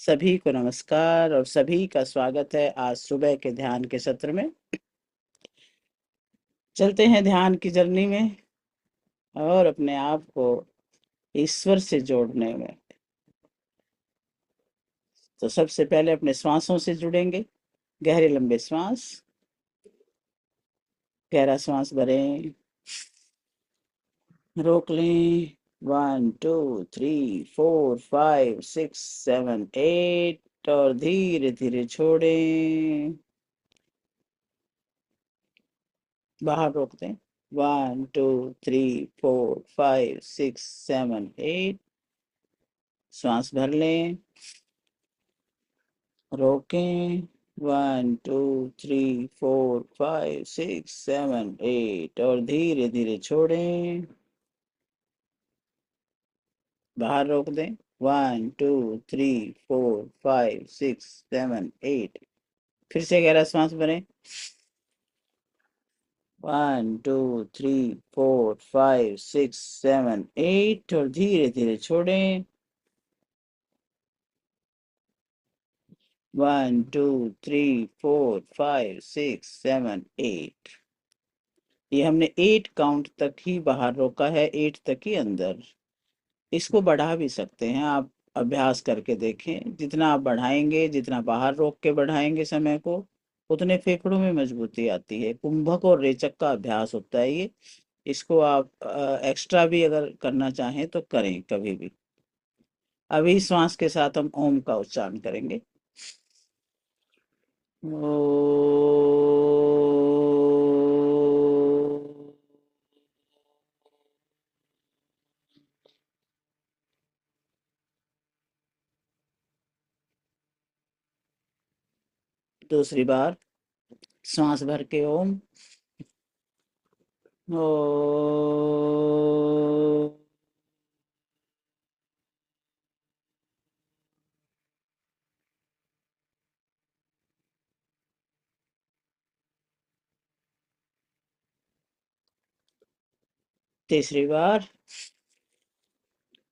सभी को नमस्कार और सभी का स्वागत है आज सुबह के ध्यान के सत्र में। चलते हैं ध्यान की जर्नी में और अपने आप को ईश्वर से जोड़ने में। तो सबसे पहले अपने श्वासों से जुड़ेंगे। गहरे लंबे श्वास, गहरा श्वास भरें, रोक लें। 1 2 3 4 5 6 7 8 और धीरे धीरे छोड़ें, बाहर रोक दें। 1 2 3 4 5 6 7 8। श्वास भर लें, रोकें। 1 2 3 4 5 6 7 8 और धीरे धीरे छोड़ें, बाहर रोक दें। 1 2 3 4 5 6 7 8। फिर से गहरा सांस भरें। 1 2 3 4 5 6 7 8 और धीरे धीरे छोड़ें। 1 2 3 4 5 6 7 8। ये हमने 8 काउंट तक ही बाहर रोका है, 8 तक ही अंदर। इसको बढ़ा भी सकते हैं आप, अभ्यास करके देखें। जितना आप बढ़ाएंगे, जितना बाहर रोक के बढ़ाएंगे समय को, उतने फेफड़ों में मजबूती आती है। कुंभक और रेचक का अभ्यास होता है ये। इसको आप एक्स्ट्रा भी अगर करना चाहें तो करें कभी भी। अभी श्वास के साथ हम ओम का उच्चारण करेंगे। ओ। दूसरी बार श्वास भर के ओम। ओ। तीसरी बार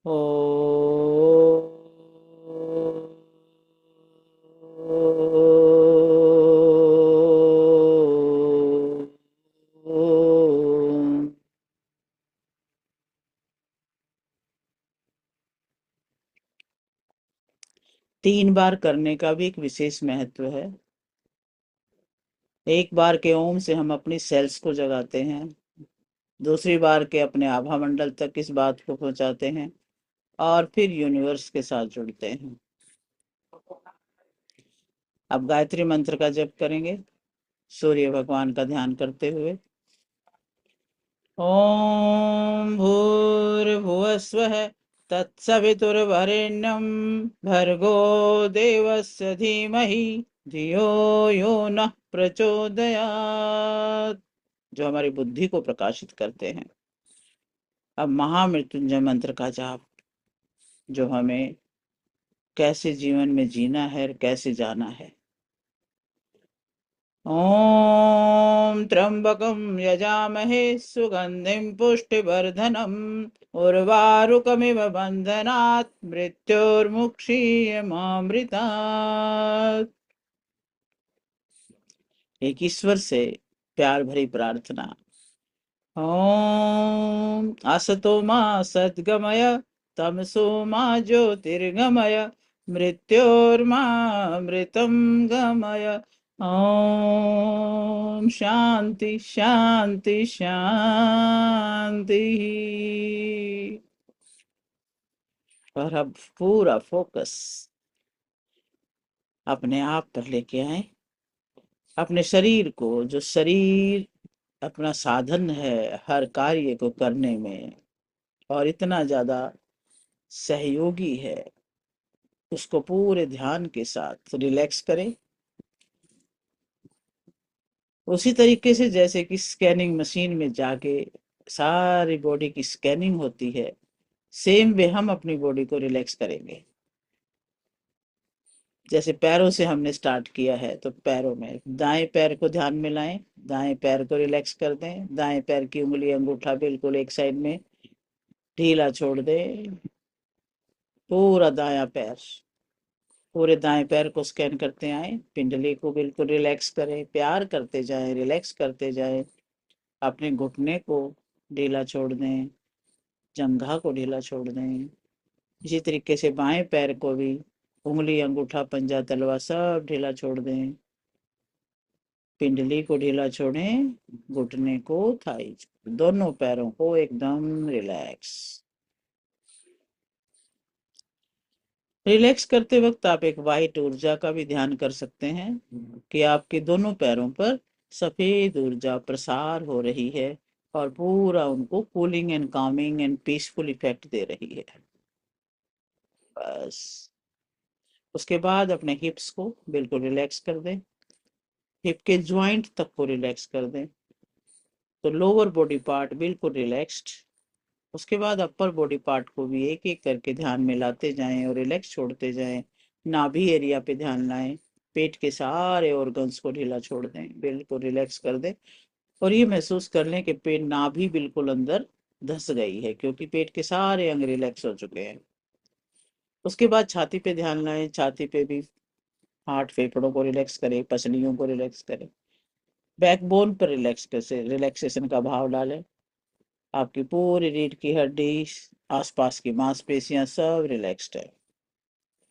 ओ। तीन बार करने का भी एक विशेष महत्व है। एक बार के ओम से हम अपनी सेल्स को जगाते हैं, दूसरी बार के अपने आभा मंडल तक इस बात को पहुंचाते हैं और फिर यूनिवर्स के साथ जुड़ते हैं। अब गायत्री मंत्र का जप करेंगे सूर्य भगवान का ध्यान करते हुए। ओम भूर्भुवस्वः तत्सवितुर्वरेण्यं भर्गो देवस्य धीमहि धियो यो नः प्रचोदयात्, जो हमारी बुद्धि को प्रकाशित करते हैं। अब महामृत्युंजय मंत्र का जाप, जो हमें कैसे जीवन में जीना है और कैसे जाना है। ओम त्र्यंबकं यजामहे सुगंधिं पुष्टिवर्धनम् उर्वारुकमिव बंधनात् मृत्योर्मुक्षीयमामृतात्। एक ईश्वर से प्यार भरी प्रार्थना। ओम असतो मा सद्गमय तमसो मा ज्योतिर्गमय मृत्योर्मा मृतं गमय। ओम शांति शांति शांति। और अब पूरा फोकस अपने आप पर लेके आए। अपने शरीर को, जो शरीर अपना साधन है हर कार्य को करने में और इतना ज्यादा सहयोगी है, उसको पूरे ध्यान के साथ रिलैक्स करें। उसी तरीके से जैसे कि स्कैनिंग मशीन में जाके सारी बॉडी की स्कैनिंग होती है, सेम वे हम अपनी बॉडी को रिलैक्स करेंगे। जैसे पैरों से हमने स्टार्ट किया है, तो पैरों में दाएं पैर को ध्यान में लाएं, दाएं पैर को रिलैक्स कर दें। दाएं पैर की उंगली अंगूठा बिल्कुल एक साइड में ढीला छोड़ दें। पूरा दायां पैर पूरे दाएं पैर को स्कैन करते आए, पिंडली को बिल्कुल रिलैक्स करें, प्यार करते जाएं, रिलैक्स करते जाएं। अपने घुटने को ढीला छोड़ दें, जंघा को ढीला छोड़ दें। इसी तरीके से बाएं पैर को भी, उंगली, अंगूठा, पंजा, तलवा सब ढीला छोड़ दें। पिंडली को ढीला छोड़ें, घुटने को, थाई, दोनों पैरों को एकदम रिलैक्स। रिलैक्स करते वक्त आप एक वाइट ऊर्जा का भी ध्यान कर सकते हैं कि आपके दोनों पैरों पर सफेद ऊर्जा प्रसार हो रही है और पूरा उनको cooling and calming and peaceful effect दे रही है। बस उसके बाद अपने हिप्स को बिल्कुल रिलैक्स कर दें, हिप के ज्वाइंट तक को रिलैक्स कर दें, तो लोअर बॉडी पार्ट बिल्कुल रिलैक्स्ड। उसके बाद अपर बॉडी पार्ट को भी एक एक करके ध्यान में लाते जाएं और रिलैक्स छोड़ते जाएं। नाभि एरिया पे ध्यान लाएं, पेट के सारे ऑर्गन्स को ढीला छोड़ दें, बिल्कुल रिलैक्स कर दें। और ये महसूस कर लें कि पेट, नाभि बिल्कुल अंदर धस गई है, क्योंकि पेट के सारे अंग रिलैक्स हो चुके हैं। उसके बाद छाती पे ध्यान लाएं, छाती पे भी हार्ट, फेफड़ों को रिलैक्स करें, पसलियों को रिलैक्स करें। बैकबोन पर रिलैक्सेशन का भाव डालें। आपकी पूरी रीढ़ की हड्डी, आसपास की मांसपेशियां सब रिलैक्स्ड है।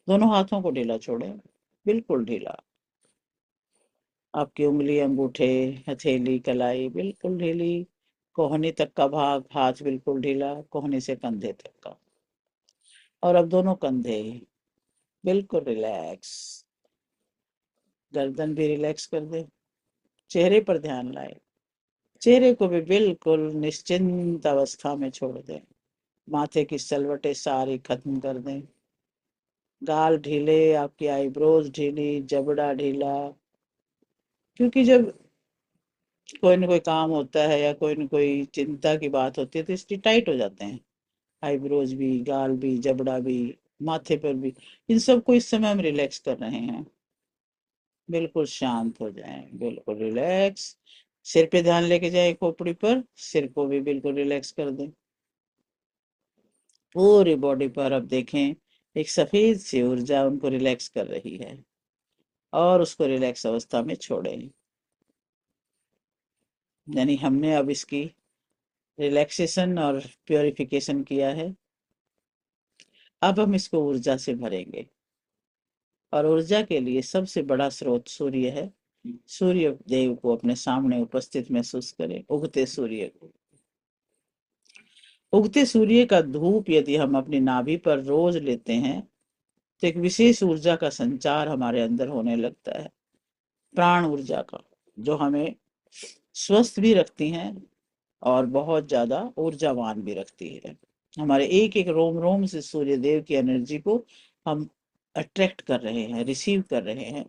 दोनों हाथों को ढीला छोड़ें, बिल्कुल ढीला। आपकी उंगली, अंगूठे, हथेली, कलाई बिल्कुल ढीली। कोहनी तक का भाग, हाथ बिल्कुल ढीला, कोहनी से कंधे तक का। और अब दोनों कंधे बिल्कुल रिलैक्स। गर्दन भी रिलैक्स कर दें। चेहरे पर ध्यान लाएं, चेहरे को भी बिल्कुल निश्चिंत अवस्था में छोड़ दें। माथे की सलवटें सारी खत्म कर दें। गाल ढीले, आपकी आईब्रोज ढीली, जबड़ा ढीला। क्योंकि जब कोई ना कोई काम होता है या कोई ना कोई चिंता की बात होती है तो इसलिए टाइट हो जाते हैं। आईब्रोज भी, गाल भी, जबड़ा भी, माथे पर भी, इन सब को इस समय हम रिलैक्स कर रहे हैं। बिल्कुल शांत हो जाएं, बिल्कुल रिलैक्स। सिर पे ध्यान लेके जाए, खोपड़ी पर, सिर को भी बिल्कुल रिलैक्स कर दें। पूरी बॉडी पर अब देखें एक सफेद सी ऊर्जा उनको रिलैक्स कर रही है और उसको रिलैक्स अवस्था में छोड़ें। यानी हमने अब इसकी रिलैक्सेशन और प्योरिफिकेशन किया है। अब हम इसको ऊर्जा से भरेंगे और ऊर्जा के लिए सबसे बड़ा स्रोत सूर्य है। सूर्य देव को अपने सामने उपस्थित महसूस करें, उगते सूर्य को। उगते सूर्य का धूप यदि हम अपनी नाभि पर रोज लेते हैं तो एक विशेष ऊर्जा का संचार हमारे अंदर होने लगता है, प्राण ऊर्जा का, जो हमें स्वस्थ भी रखती हैं और बहुत ज्यादा ऊर्जावान भी रखती है। हमारे एक एक रोम रोम से सूर्य देव की एनर्जी को हम अट्रैक्ट कर रहे हैं, रिसीव कर रहे हैं।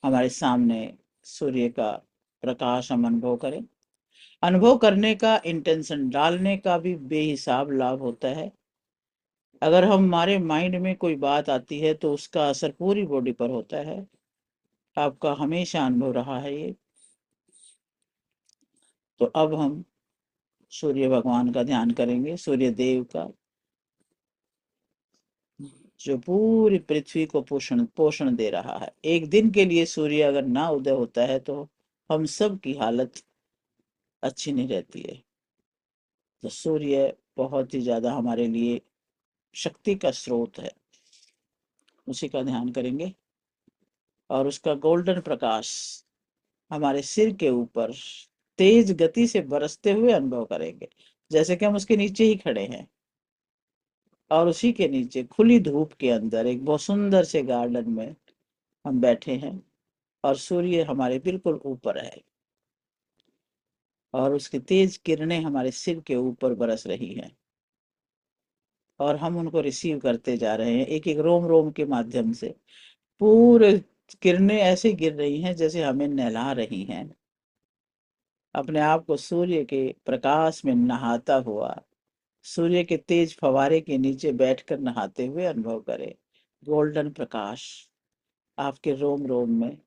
हमारे सामने सूर्य का प्रकाश हम अनुभव करें। अनुभव करने का, इंटेंशन डालने का भी बेहिसाब लाभ होता है। अगर हमारे माइंड में कोई बात आती है तो उसका असर पूरी बॉडी पर होता है। आपका हमेशा अनुभव रहा है ये। तो अब हम सूर्य भगवान का ध्यान करेंगे, सूर्य देव का, जो पूरी पृथ्वी को पोषण पोषण दे रहा है। एक दिन के लिए सूर्य अगर ना उदय होता है तो हम सब की हालत अच्छी नहीं रहती है। तो सूर्य बहुत ही ज्यादा हमारे लिए शक्ति का स्रोत है, उसी का ध्यान करेंगे। और उसका गोल्डन प्रकाश हमारे सिर के ऊपर तेज गति से बरसते हुए अनुभव करेंगे, जैसे कि हम उसके नीचे ही खड़े हैं और उसी के नीचे खुली धूप के अंदर एक बहुत सुंदर से गार्डन में हम बैठे हैं और सूर्य हमारे बिल्कुल ऊपर है और उसकी तेज किरणें हमारे सिर के ऊपर बरस रही हैं और हम उनको रिसीव करते जा रहे हैं एक एक रोम रोम के माध्यम से। पूरे किरणें ऐसे गिर रही हैं जैसे हमें नहला रही हैं। अपने आप को सूर्य के प्रकाश में नहाता हुआ, सूर्य के तेज फवारे के नीचे बैठकर नहाते हुए अनुभव करें। गोल्डन प्रकाश आपके रोम रोम में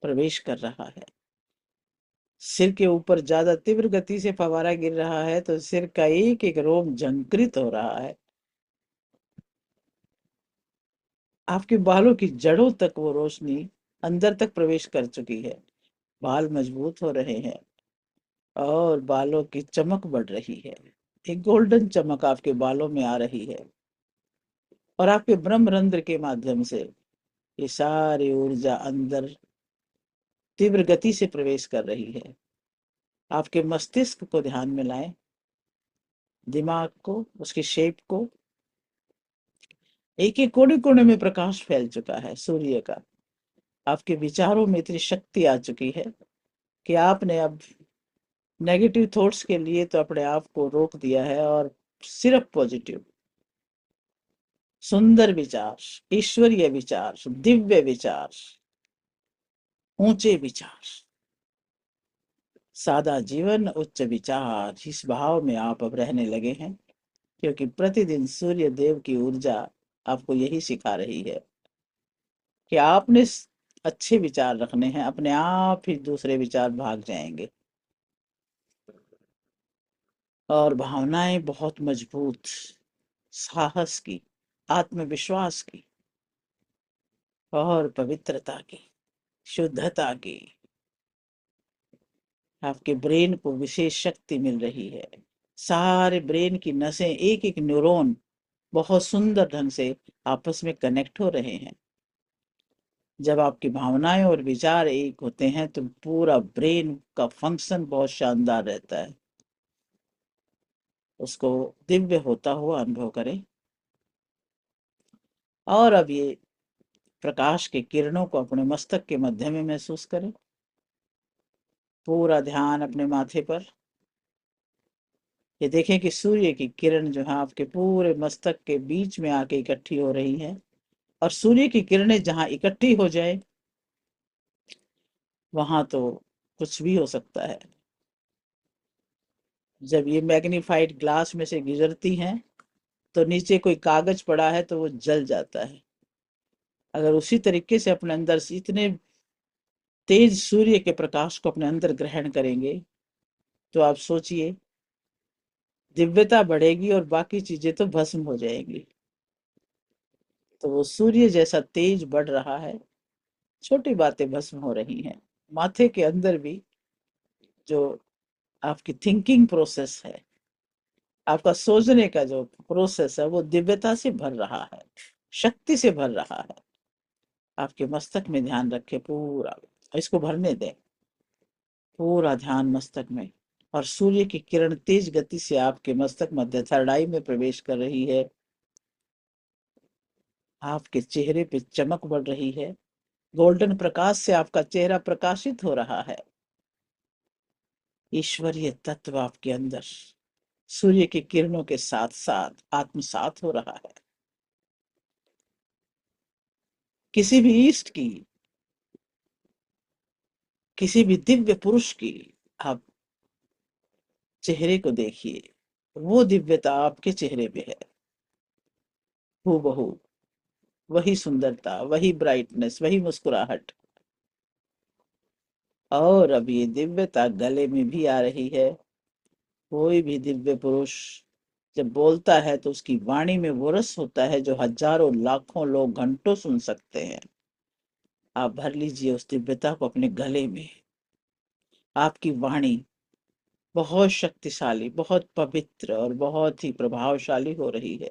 प्रवेश कर रहा है। सिर के ऊपर ज्यादा तीव्र गति से फवारा गिर रहा है तो सिर का एक एक रोम झंकृत हो रहा है। आपके बालों की जड़ों तक वो रोशनी अंदर तक प्रवेश कर चुकी है। बाल मजबूत हो रहे हैं और बालों की चमक बढ़ रही है। एक गोल्डन चमक आपके बालों में आ रही है और आपके ब्रह्म रंध्र के माध्यम से ये सारी ऊर्जा अंदर तीव्र गति से प्रवेश कर रही है। आपके मस्तिष्क को ध्यान में लाएं, दिमाग को, उसकी शेप को। एक एक कोने कोने में प्रकाश फैल चुका है सूर्य का। आपके विचारों में इतनी शक्ति आ चुकी है कि आपने अब नेगेटिव थॉट्स के लिए तो अपने आप को रोक दिया है और सिर्फ पॉजिटिव, सुंदर विचार, ईश्वरीय विचार, दिव्य विचार, ऊंचे विचार, सादा जीवन, उच्च विचार, इस भाव में आप अब रहने लगे हैं। क्योंकि प्रतिदिन सूर्य देव की ऊर्जा आपको यही सिखा रही है कि आपने अच्छे विचार रखने हैं, अपने आप ही दूसरे विचार भाग जाएंगे। और भावनाएं बहुत मजबूत, साहस की, आत्मविश्वास की और पवित्रता की, शुद्धता की। आपके ब्रेन को विशेष शक्ति मिल रही है। सारे ब्रेन की नसें, एक एक न्यूरॉन बहुत सुंदर ढंग से आपस में कनेक्ट हो रहे हैं। जब आपकी भावनाएं और विचार एक होते हैं तो पूरा ब्रेन का फंक्शन बहुत शानदार रहता है। उसको दिव्य होता हुआ अनुभव करें। और अब ये प्रकाश के किरणों को अपने मस्तक के मध्य में महसूस करें। पूरा ध्यान अपने माथे पर। ये देखें कि सूर्य की किरण जो है आपके पूरे मस्तक के बीच में आके इकट्ठी हो रही है। और सूर्य की किरणें जहां इकट्ठी हो जाए वहां तो कुछ भी हो सकता है। जब ये मैग्नीफाइड ग्लास में से गुजरती हैं तो नीचे कोई कागज पड़ा है तो वो जल जाता है। अगर उसी तरीके से अपने अंदर से इतने तेज सूर्य के प्रकाश को अपने अंदर ग्रहण करेंगे तो आप सोचिए, दिव्यता बढ़ेगी और बाकी चीजें तो भस्म हो जाएंगी। तो वो सूर्य जैसा तेज बढ़ रहा है, छोटी बातें भस्म हो रही हैं। माथे के अंदर भी जो आपकी थिंकिंग प्रोसेस है, आपका सोचने का जो प्रोसेस है, वो दिव्यता से भर रहा है, शक्ति से भर रहा है। आपके मस्तक में ध्यान रखें पूरा, इसको भरने दें। पूरा ध्यान मस्तक में। और सूर्य की किरण तेज गति से आपके मस्तक मध्य थर्ड आई में प्रवेश कर रही है। आपके चेहरे पे चमक बढ़ रही है। गोल्डन प्रकाश से आपका चेहरा प्रकाशित हो रहा है। ईश्वरीय तत्व आपके अंदर सूर्य की किरणों के साथ साथ आत्मसात हो रहा है। किसी भी ईस्ट की, किसी भी दिव्य पुरुष की आप चेहरे को देखिए, वो दिव्यता आपके चेहरे पे है हूबहू। वही सुंदरता, वही ब्राइटनेस, वही मुस्कुराहट। और अब ये दिव्यता गले में भी आ रही है। कोई भी दिव्य पुरुष जब बोलता है तो उसकी वाणी में वो रस होता है जो हजारों लाखों लोग घंटों सुन सकते हैं। आप भर लीजिए उस दिव्यता को अपने गले में। आपकी वाणी बहुत शक्तिशाली, बहुत पवित्र और बहुत ही प्रभावशाली हो रही है।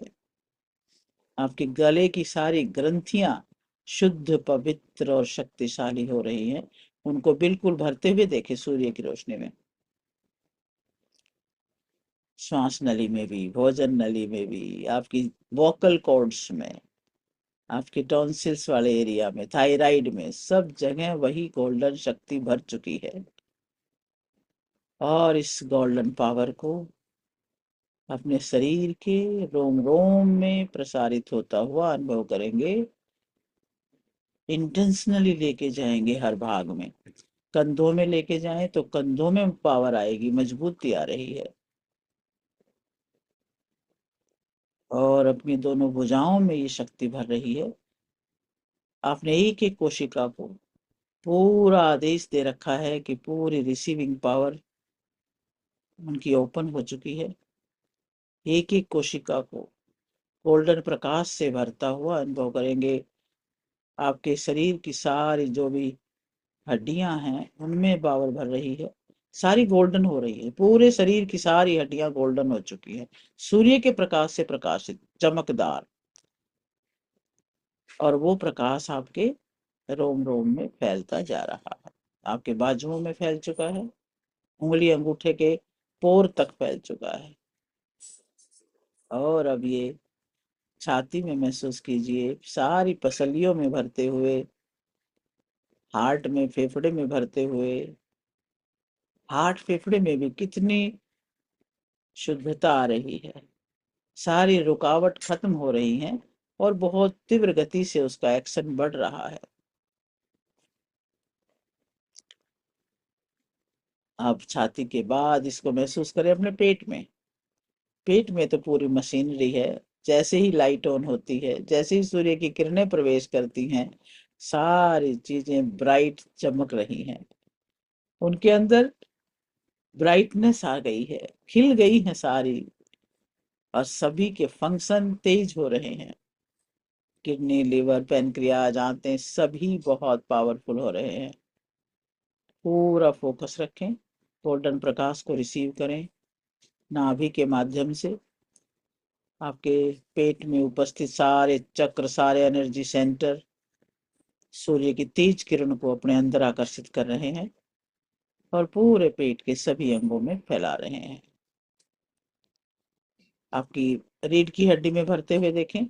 आपके गले की सारी ग्रंथियां शुद्ध, पवित्र और शक्तिशाली हो रही हैं। उनको बिल्कुल भरते हुए देखे सूर्य की रोशनी में। श्वास नली में भी, भोजन नली में भी, आपकी वोकल कॉर्ड्स में, आपके टॉन्सिल्स वाले एरिया में, थायराइड में, सब जगह वही गोल्डन शक्ति भर चुकी है। और इस गोल्डन पावर को अपने शरीर के रोम रोम में प्रसारित होता हुआ अनुभव करेंगे। इंटेंशनली लेके जाएंगे हर भाग में। कंधों में लेके जाएं तो कंधों में पावर आएगी, मजबूती आ रही है। और अपनी दोनों भुजाओं में ये शक्ति भर रही है। आपने एक एक कोशिका को पूरा आदेश दे रखा है कि पूरी रिसीविंग पावर उनकी ओपन हो चुकी है। एक एक कोशिका को गोल्डन प्रकाश से भरता हुआ अनुभव करेंगे। आपके शरीर की सारी जो भी हड्डियां हैं उनमें पावर भर रही है, सारी गोल्डन हो रही है, पूरे शरीर की सारी हड्डियां गोल्डन हो चुकी है, सूर्य के प्रकाश से प्रकाशित, चमकदार। और वो प्रकाश आपके रोम रोम में फैलता जा रहा है, आपके बाजुओं में फैल चुका है, उंगली अंगूठे के पोर तक फैल चुका है। और अब ये छाती में महसूस कीजिए, सारी पसलियों में भरते हुए, हार्ट में, फेफड़े में भरते हुए। हार्ट फेफड़े में भी कितनी शुद्धता आ रही है, सारी रुकावट खत्म हो रही है, और बहुत तीव्र गति से उसका एक्शन बढ़ रहा है। अब छाती के बाद इसको महसूस करें अपने पेट में। पेट में तो पूरी मशीनरी है, जैसे ही लाइट ऑन होती है, जैसे ही सूर्य की किरणें प्रवेश करती हैं, सारी चीजें ब्राइट चमक रही हैं, उनके अंदर ब्राइटनेस आ गई है, खिल गई है सारी, और सभी के फंक्शन तेज हो रहे हैं। किडनी, लिवर, पैनक्रियाज, आंतें सभी बहुत पावरफुल हो रहे हैं। पूरा फोकस रखें, गोल्डन प्रकाश को रिसीव करें नाभि के माध्यम से। आपके पेट में उपस्थित सारे चक्र, सारे एनर्जी सेंटर सूर्य की तेज किरण को अपने अंदर आकर्षित कर रहे हैं, और पूरे पेट के सभी अंगों में फैला रहे हैं। आपकी रीढ़ की हड्डी में भरते हुए देखें,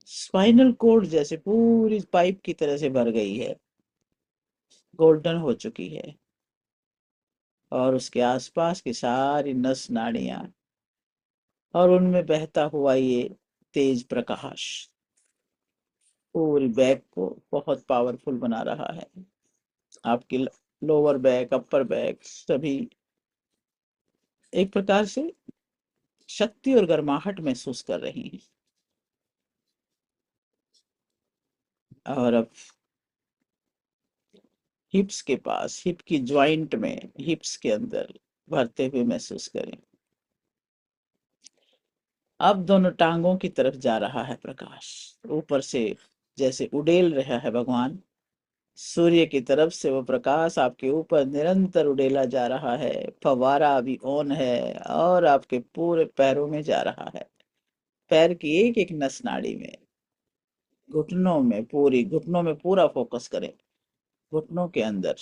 स्पाइनल कोड जैसे पूरी पाइप की तरह से भर गई है, गोल्डन हो चुकी है। और उसके आसपास की सारी नस नाड़ियां, और उनमें बहता हुआ ये तेज प्रकाश पूरी बैक को बहुत पावरफुल बना रहा है। आपकी लोअर बैक, अपर बैक सभी एक प्रकार से शक्ति और गर्माहट महसूस कर रही हैं। और अब हिप्स के पास, हिप की ज्वाइंट में, हिप्स के अंदर भरते हुए महसूस करें। अब दोनों टांगों की तरफ जा रहा है प्रकाश, ऊपर से जैसे उड़ेल रहा है भगवान सूर्य की तरफ से, वो प्रकाश आपके ऊपर निरंतर उड़ेला जा रहा है, फवारा अभी ऑन है, और आपके पूरे पैरों में जा रहा है, पैर की एक एक नस नाड़ी में, घुटनों में, पूरी घुटनों में पूरा फोकस करें, घुटनों के अंदर,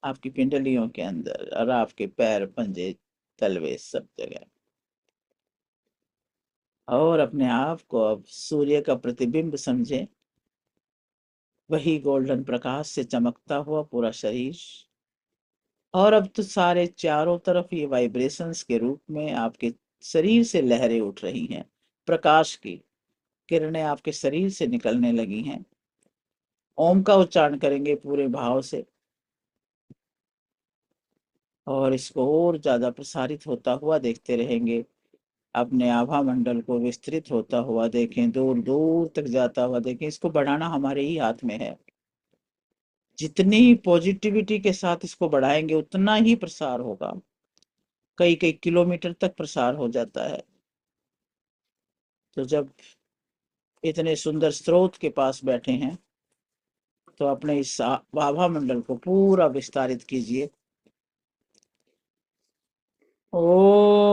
आपकी पिंडलियों के अंदर, और आपके पैर, पंजे, तलवे सब जगह। और अपने आप को अब सूर्य का प्रतिबिंब समझें, वही गोल्डन प्रकाश से चमकता हुआ पूरा शरीर। और अब तो सारे चारों तरफ ये वाइब्रेशंस के रूप में आपके शरीर से लहरें उठ रही हैं, प्रकाश की किरणें आपके शरीर से निकलने लगी हैं। ओम का उच्चारण करेंगे पूरे भाव से, और इसको और ज्यादा प्रसारित होता हुआ देखते रहेंगे। अपने आभा मंडल को विस्तृत होता हुआ देखें, दूर दूर तक जाता हुआ देखें, इसको बढ़ाना हमारे ही हाथ में है। जितनी पॉजिटिविटी के साथ इसको बढ़ाएंगे उतना ही प्रसार होगा, कई कई किलोमीटर तक प्रसार हो जाता है। तो जब इतने सुंदर स्रोत के पास बैठे हैं, तो अपने इस आभा मंडल को पूरा विस्तारित कीजिए। ओ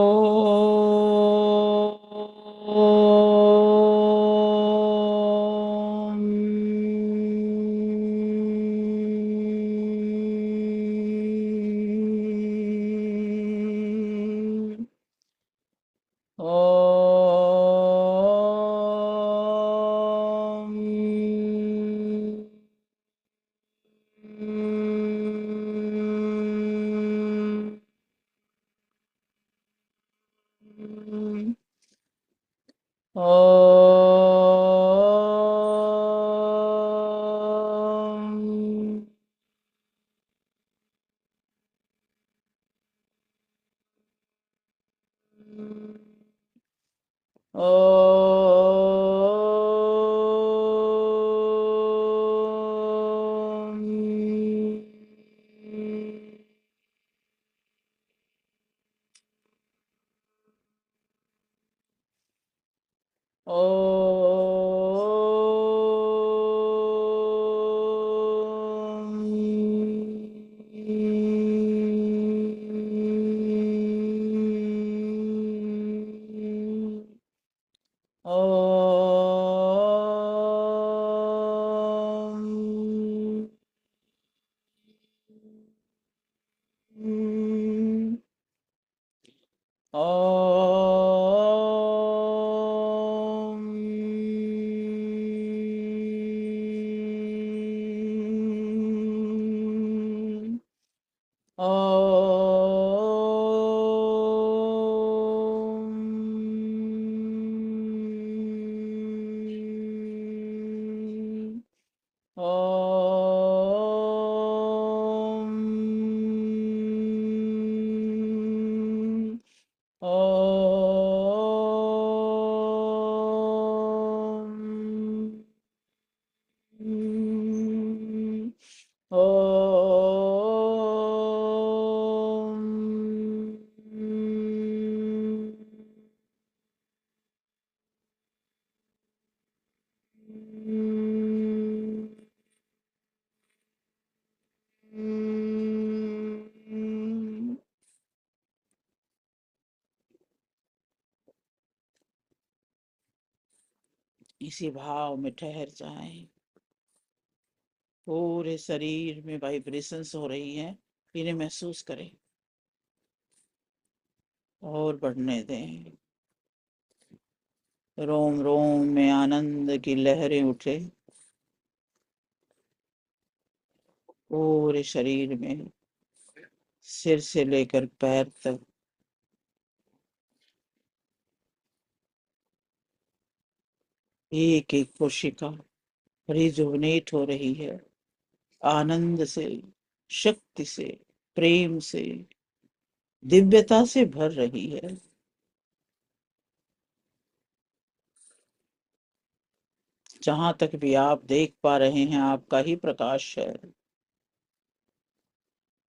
इसी भाव में ठहर जाएं। पूरे शरीर में वाइब्रेशंस हो रही हैं, इन्हें महसूस करें और बढ़ने दें। रोम रोम में आनंद की लहरें उठे पूरे शरीर में, सिर से लेकर पैर तक। एक एक कोशिका रिजुवनेट हो रही है, आनंद से, शक्ति से, प्रेम से, दिव्यता से भर रही है। जहां तक भी आप देख पा रहे हैं, आपका ही प्रकाश है।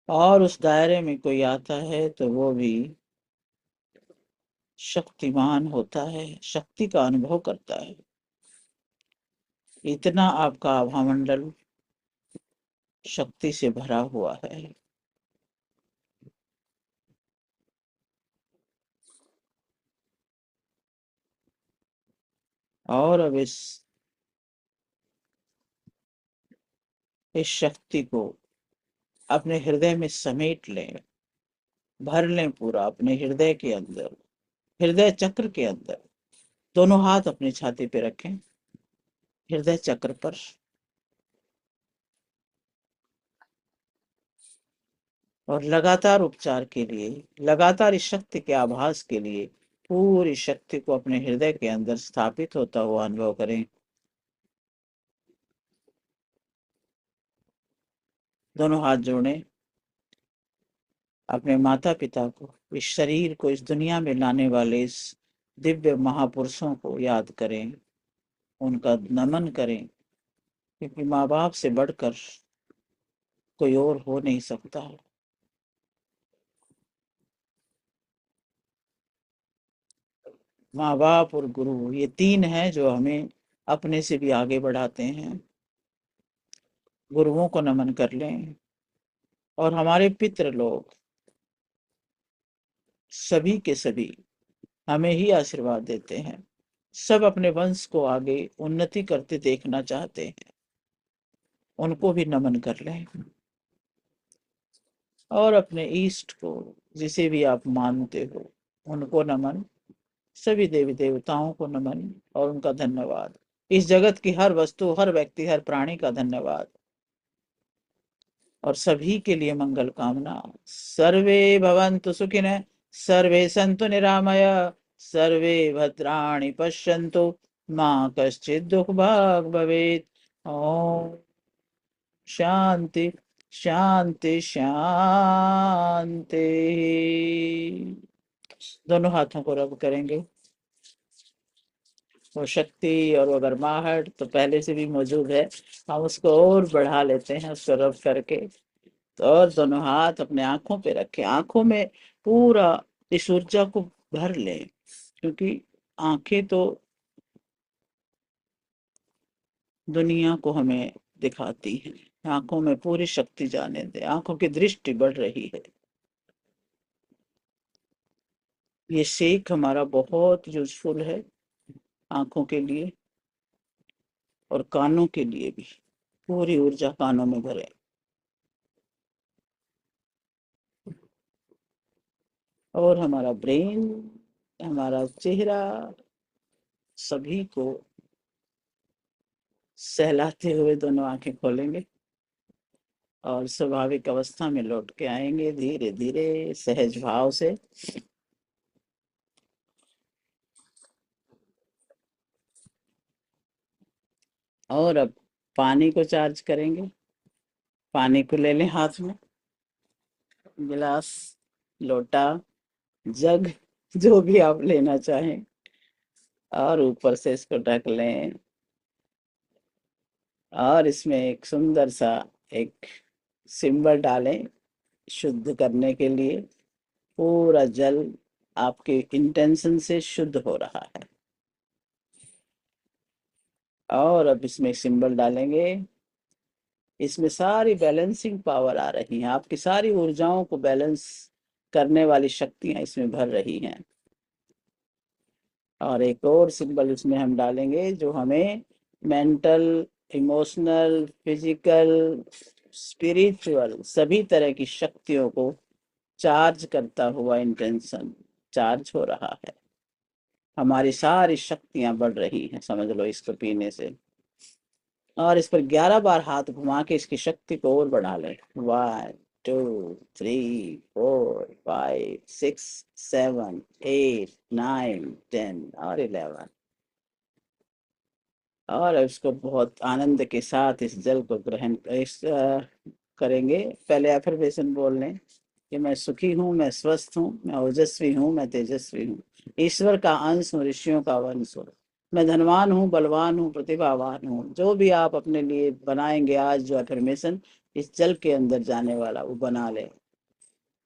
और उस दायरे में कोई आता है तो वो भी शक्तिमान होता है, शक्ति का अनुभव करता है। इतना आपका आभामंडल शक्ति से भरा हुआ है। और अब इस शक्ति को अपने हृदय में समेट लें, भर लें पूरा अपने हृदय के अंदर, हृदय चक्र के अंदर। दोनों हाथ अपनी छाती पे रखें, हृदय चक्र पर। और लगातार उपचार के लिए, लगातार इस शक्ति के आभास के लिए पूरी शक्ति को अपने हृदय के अंदर स्थापित होता हुआ अनुभव करें। दोनों हाथ जोड़ें, अपने माता पिता को, इस शरीर को इस दुनिया में लाने वाले इस दिव्य महापुरुषों को याद करें, उनका नमन करें, क्योंकि माँ बाप से बढ़कर कोई और हो नहीं सकता। माँ बाप और गुरु, ये तीन हैं जो हमें अपने से भी आगे बढ़ाते हैं। गुरुओं को नमन कर लें। और हमारे पितृ लोग सभी के सभी हमें ही आशीर्वाद देते हैं। सब अपने वंश को आगे उन्नति करते देखना चाहते हैं, उनको भी नमन कर लें। और अपने ईष्ट को, जिसे भी आप मानते हो, उनको नमन। सभी देवी देवताओं को नमन और उनका धन्यवाद। इस जगत की हर वस्तु, हर व्यक्ति, हर प्राणी का धन्यवाद। और सभी के लिए मंगल कामना। सर्वे भवन्तु सुखिनः, सर्वे सन्तु निरामय, सर्वे भद्राणि पश्यन्तु, मा कश्चित् दुःखभाग् भवेत्। ओम शांति शांति शांति। दोनों हाथों को रब करेंगे। वो शक्ति और वो गर्माहट तो पहले से भी मौजूद है, हम उसको और बढ़ा लेते हैं उसको रब करके। तो और दोनों हाथ अपने आंखों पे रखें, आंखों में पूरा इस ऊर्जा को भर लें, क्योंकि आंखें तो दुनिया को हमें दिखाती हैं। आंखों में पूरी शक्ति जाने दें, आंखों की दृष्टि बढ़ रही है। ये शेक हमारा बहुत यूजफुल है आंखों के लिए और कानों के लिए भी। पूरी ऊर्जा कानों में भरे। और हमारा ब्रेन, हमारा चेहरा, सभी को सहलाते हुए दोनों आंखें खोलेंगे और स्वाभाविक अवस्था में लौट के आएंगे धीरे धीरे सहज भाव से। और अब पानी को चार्ज करेंगे। पानी को ले लें हाथ में, गिलास, लोटा, जग, जो भी आप लेना चाहें, और ऊपर से इसको ढक लें। और इसमें एक सुंदर सा एक सिंबल डालें शुद्ध करने के लिए। पूरा जल आपके इंटेंशन से शुद्ध हो रहा है। और अब इसमें सिंबल डालेंगे, इसमें सारी बैलेंसिंग पावर आ रही है, आपकी सारी ऊर्जाओं को बैलेंस करने वाली शक्तियां इसमें भर रही हैं। और एक और सिंबल इसमें हम डालेंगे जो हमें मेंटल, इमोशनल, फिजिकल, स्पिरिचुअल सभी तरह की शक्तियों को चार्ज करता हुआ इंटेंशन चार्ज हो रहा है। हमारी सारी शक्तियां बढ़ रही हैं, समझ लो इसको पीने से। और इस पर 11 बार हाथ घुमा के इसकी शक्ति को और बढ़ा लें। 1 2 3 4 5 6 7 8 9 10 और 11। और इसको बहुत आनंद के साथ इस जल को ग्रहण करेंगे। पहले एफर्मेशन बोल लें कि मैं सुखी हूँ, मैं स्वस्थ हूँ, मैं ओजस्वी हूँ, मैं तेजस्वी हूँ, ईश्वर का अंश हूँ, ऋषियों का वंश हूँ, मैं धनवान हूँ, बलवान हूँ, प्रतिभावान हूँ। जो भी आप अपने लिए बनाएंगे आज जो एफर्मेशन इस जल के अंदर जाने वाला वो बना ले।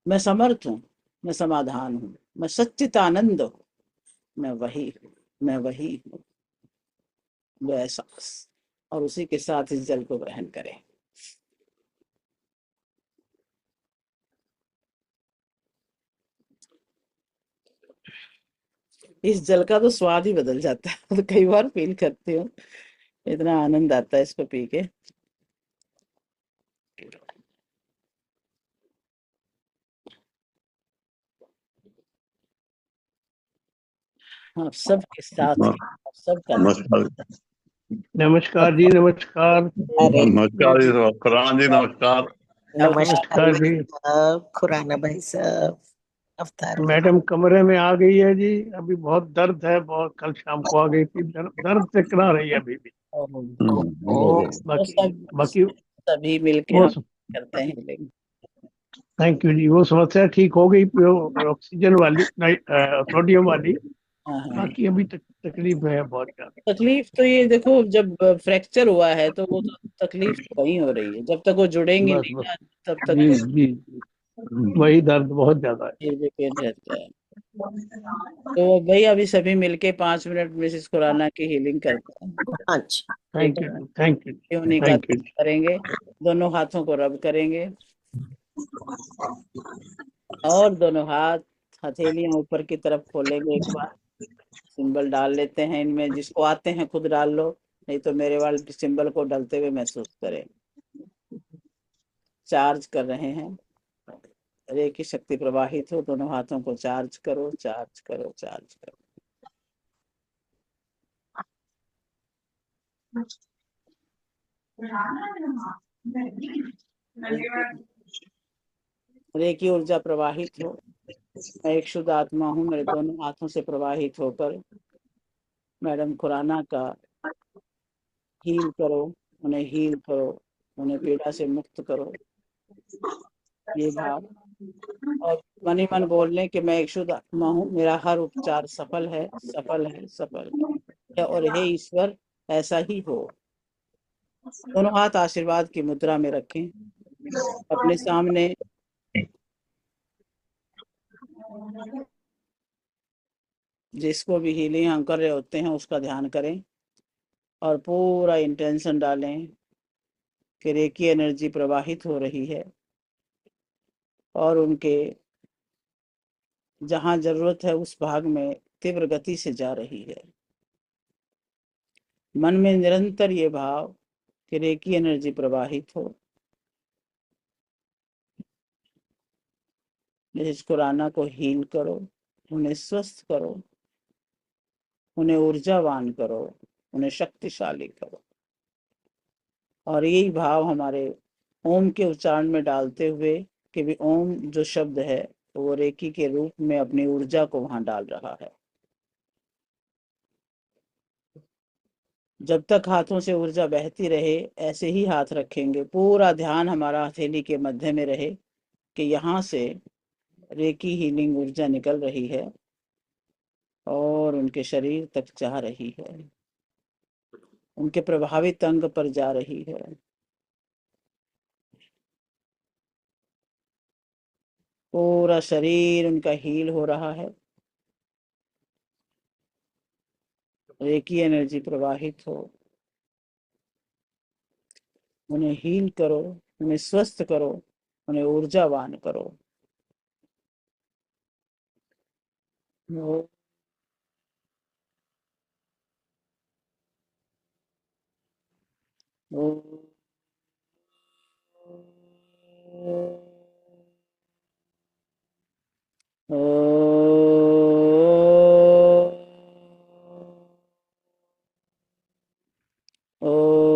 मैं समर्थ हूँ, मैं समाधान हूँ, मैं सच्चिदानंद हूँ, मैं वही हूँ, मैं वही हूँ, वो एहसास। और उसी के साथ इस जल को ग्रहण करें। इस जल का तो स्वाद ही बदल जाता है। तो कई बार फील करती हूँ, इतना आनंद आता है इसको पी के। आप सबके साथ न- हैं, आप सबका नमस्कार। नमस्कार जी, नमस्कार। अरे नमस्कार जी, खुराना जी, नमस्कार। नमस्कार नमस्कार भाई जी। साहब, खुराना भाई साहब, अवतार भाई। मैडम कमरे में आ गई है जी। अभी बहुत दर्द है, बहुत कल शाम को आ गई थी। दर्द से करा रही है अभी भी। ओ, वो बाकी सब बाकी सभी मिलके वो हम करते हैं healing। थैंक यू जी। वो समस्या ठीक हो गई, ऑक्सीजन वाली नहीं, सोडियम वाली। हाँ हाँ। बाकी अभी तक तकलीफ है बहुत ज्यादा। तकलीफ तो ये देखो, जब फ्रैक्चर हुआ है तो वो तो तकलीफ तो वहीं हो रही है, जब तक वो जुड़ेंगे बस नहीं बस। ना तब तक जी तो जी जी। वही दर्द बहुत ज्यादा है। फिर भी पेन रहता है। तो भाई अभी सभी मिलके 5 मिनट मिसेस खुराना की हीलिंग करते हैं। हाँ जी। ठीक थैंक है, यू जी, थैंक यू जी, उन्हीं का थैंक यू ध्यान जी। करेंगे। दोनों हाथों को रब करेंगे और दोनों हाथ हथेलियां ऊपर की तरफ खोलेंगे। एक बार सिंबल डाल लेते हैं इनमें, जिसको आते हैं खुद डाल लो, नहीं तो मेरे वाले सिंबल को डालते हुए महसूस करें। चार्ज कर रहे हैं, रे की शक्ति प्रवाहित हो, दोनों हाथों को चार्ज करो, चार्ज करो, चार्ज करो। रे की ऊर्जा प्रवाहित हो। मैं एक शुद्ध आत्मा हूँ, मेरे दोनों हाथों से प्रवाहित होकर मैडम खुराना का हील करो, उन्हें हील करो, उन्हें पीड़ा से मुक्त करो। ये भाव और मन ही मन बोल लें कि मैं एक शुद्ध आत्मा हूँ, मेरा हर उपचार सफल है, सफल है, सफल है। और हे ईश्वर ऐसा ही हो। दोनों हाथ आशीर्वाद की मुद्रा में रखें अपने सामने। जिसको भी हीलिंग हम कर रहे होते हैं उसका ध्यान करें और पूरा इंटेंशन डालें कि रेकी एनर्जी प्रवाहित हो रही है और उनके जहाँ जरूरत है उस भाग में तीव्र गति से जा रही है। मन में निरंतर ये भाव कि रेकी एनर्जी प्रवाहित हो। इस खुराना को हील करो, उन्हें स्वस्थ करो, उन्हें ऊर्जावान करो, उन्हें शक्तिशाली करो। और यही भाव हमारे ओम के उच्चारण में डालते हुए कि भी ओम जो शब्द है वो रेकी के रूप में अपनी ऊर्जा को वहां डाल रहा है। जब तक हाथों से ऊर्जा बहती रहे ऐसे ही हाथ रखेंगे। पूरा ध्यान हमारा हथेली के मध्य में रहे कि यहाँ से रेकी हीलिंग ऊर्जा निकल रही है और उनके शरीर तक जा रही है, उनके प्रभावित अंग पर जा रही है। पूरा शरीर उनका हील हो रहा है। रेकी एनर्जी प्रवाहित हो, उन्हें हील करो, उन्हें स्वस्थ करो, उन्हें ऊर्जावान करो। ओ ओ ओ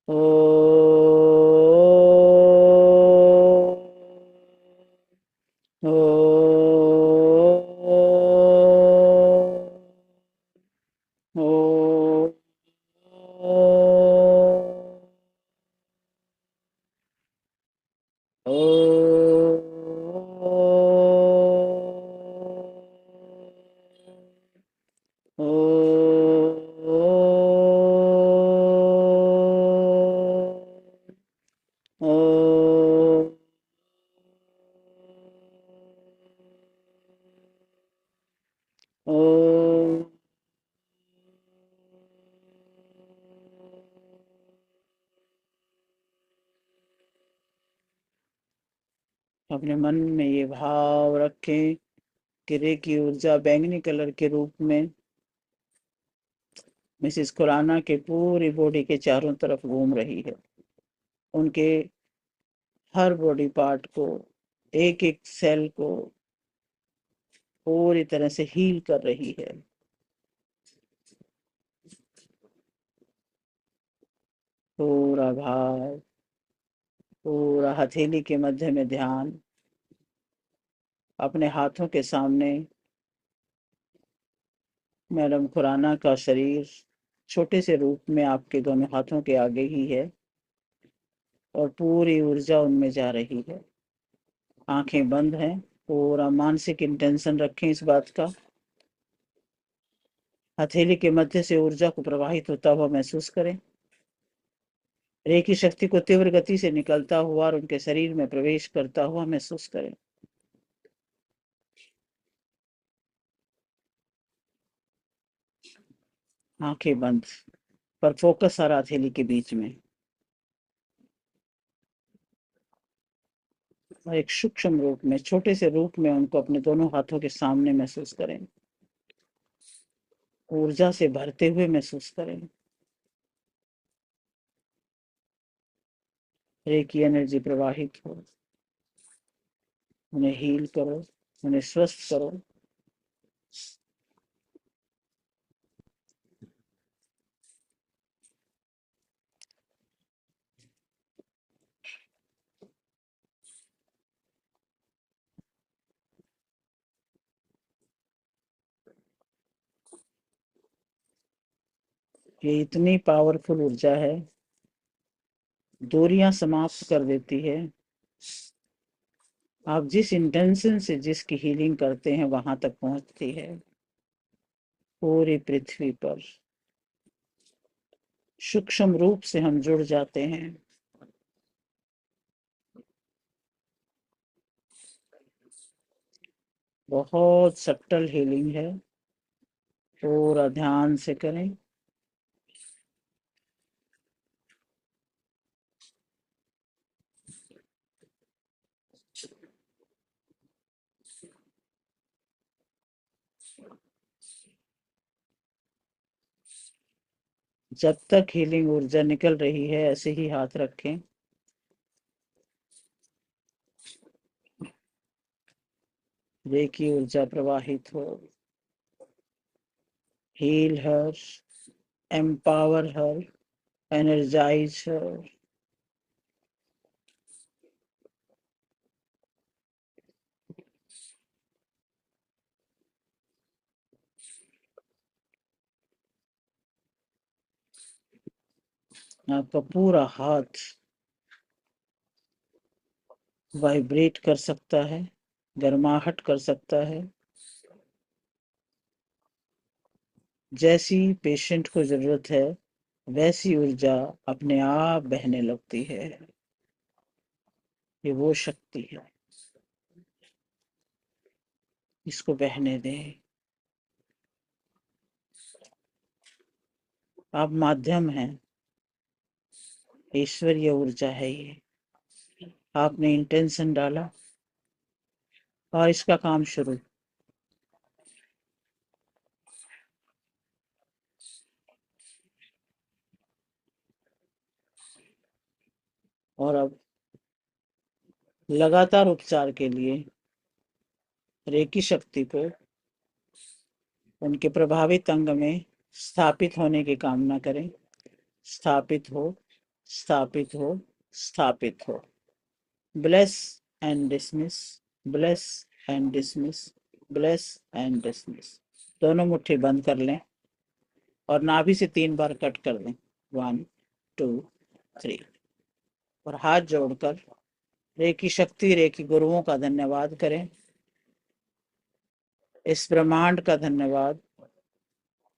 ओ ओ अपने मन में ये भाव रखें कि रे की ऊर्जा बैंगनी कलर के रूप में मिसेस खुराना के पूरी बॉडी के चारों तरफ घूम रही है। उनके हर बॉडी पार्ट को, एक एक सेल को पूरी तरह से हील कर रही है। पूरा भाव, पूरा हथेली के मध्य में ध्यान, अपने हाथों के सामने मैडम खुराना का शरीर छोटे से रूप में आपके दोनों हाथों के आगे ही है और पूरी ऊर्जा उनमें जा रही है। आंखें बंद हैं, पूरा मानसिक इंटेंशन रखें इस बात का। हथेली के मध्य से ऊर्जा को प्रवाहित होता हुआ महसूस करें। रेकी शक्ति को तीव्र गति से निकलता हुआ और उनके शरीर में प्रवेश करता हुआ महसूस करें। आंखें बंद, पर फोकस हर हथेली के बीच में और एक सूक्ष्म रूप में, छोटे से रूप में उनको अपने दोनों हाथों के सामने महसूस करें। ऊर्जा से भरते हुए महसूस करें। रेकी एनर्जी प्रवाहित हो, उन्हें हील करो, उन्हें स्वस्थ करो। ये इतनी पावरफुल ऊर्जा है, दूरियां समाप्त कर देती है। आप जिस इंटेंशन से जिसकी हीलिंग करते हैं वहां तक पहुंचती है। पूरी पृथ्वी पर सूक्ष्म रूप से हम जुड़ जाते हैं। बहुत सटल हीलिंग है, पूरा ध्यान से करें। जब तक हीलिंग ऊर्जा निकल रही है ऐसे ही हाथ रखें। रेकी ऊर्जा प्रवाहित हो। हील हर, एम्पावर हर, एनर्जाइज हर। आपका पूरा हाथ वाइब्रेट कर सकता है, गर्माहट कर सकता है। जैसी पेशेंट को जरूरत है वैसी ऊर्जा अपने आप बहने लगती है। ये वो शक्ति है, इसको बहने दें। आप माध्यम हैं, ईश्वरीय ऊर्जा है ये। आपने इंटेंशन डाला और इसका काम शुरू। और अब लगातार उपचार के लिए रेकी शक्ति को उनके प्रभावित अंग में स्थापित होने की कामना करें। स्थापित हो, स्थापित हो, स्थापित हो। Bless and dismiss, bless and dismiss, bless and dismiss. दोनों मुट्ठी बंद कर लें और नाभि से 3 बार कट कर दें। 1 2 3। और हाथ जोड़कर रेकी शक्ति, रेकी गुरुओं का धन्यवाद करें। इस ब्रह्मांड का धन्यवाद,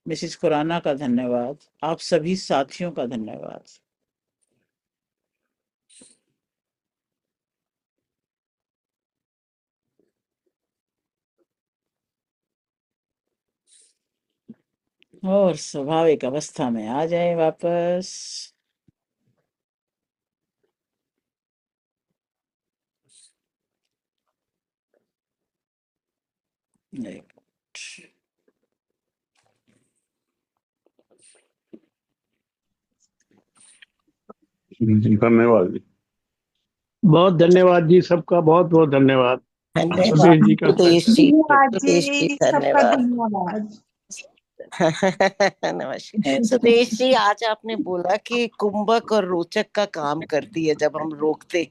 मिसिस खुराना का धन्यवाद, आप सभी साथियों का धन्यवाद। और स्वाभाविक अवस्था में आ जाए वापस। धन्यवाद जी। बहुत धन्यवाद जी, सबका बहुत बहुत धन्यवाद। धन्यवाद सुदेश जी का सुदेश जी, धन्यवाद सुदेश जी जी, सबका धन्यवाद। धन्यवाद। नमस्कार सुदेश जी, आज आपने बोला कि कुंभक और रोचक का काम करती है जब हम रोकते